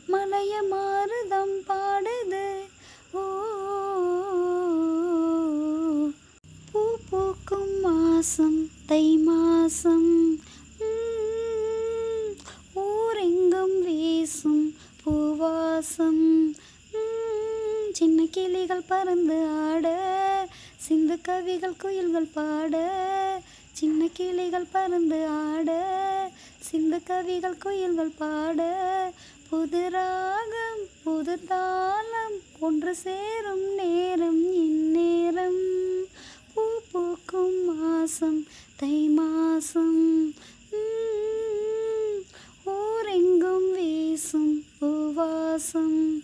மலைய மாறுதம் பாடுது. ஓ, பூ பூக்கும் மாசம் தை மாசம். ஊரெங்கும் வீசும் பூவாசம். சின்ன கிளிகள் பறந்து ஆட, சிந்து கவிகள் குயில்கள் பாட. சின்ன கிளிகள் பறந்து ஆட, சிந்து கவிகள் குயில்கள் பாட. புது ராகம் புது தாளம் ஒன்று சேரும் நேரம் இந்நேரம். பூ பூக்கும் மாசம் தை மாசம். ஊரெங்கும் வீசும் பூவாசம்.